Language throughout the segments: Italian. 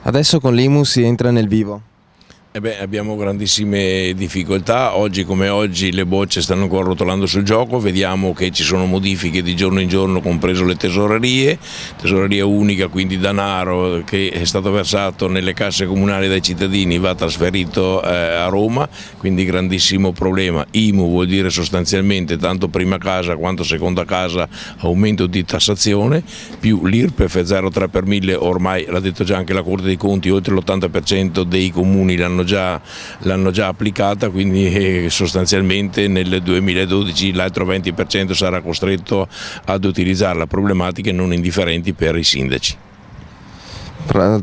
Adesso con l'IMU si entra nel vivo. Abbiamo grandissime difficoltà, oggi come oggi le bocce stanno ancora rotolando sul gioco, vediamo che ci sono modifiche di giorno in giorno, compreso le tesoreria unica, quindi denaro che è stato versato nelle casse comunali dai cittadini va trasferito a Roma, quindi grandissimo problema. IMU vuol dire sostanzialmente tanto prima casa quanto seconda casa aumento di tassazione, più l'IRPEF 0,3 per mille, ormai l'ha detto già anche la Corte dei Conti, oltre l'80% dei comuni l'hanno già applicata, quindi sostanzialmente nel 2012 l'altro 20% sarà costretto ad utilizzarla, problematiche non indifferenti per i sindaci.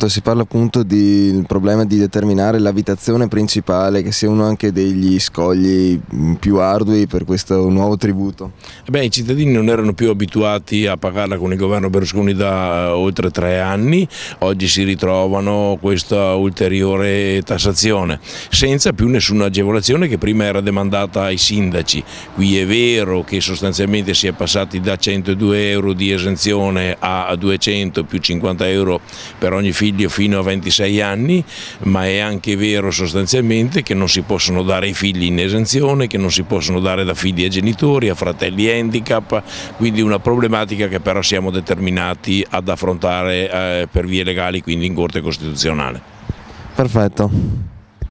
Si parla appunto del problema di determinare l'abitazione principale, che sia uno anche degli scogli più ardui per questo nuovo tributo. I cittadini non erano più abituati a pagarla con il governo Berlusconi da oltre 3 anni, oggi si ritrovano questa ulteriore tassazione, senza più nessuna agevolazione che prima era demandata ai sindaci. Qui è vero che sostanzialmente si è passati da 102 euro di esenzione a 200 più 50 euro per ogni figlio fino a 26 anni, ma è anche vero sostanzialmente che non si possono dare ai figli in esenzione, che non si possono dare da figli ai genitori, a fratelli handicap, quindi una problematica che però siamo determinati ad affrontare per vie legali, quindi in Corte Costituzionale. Perfetto.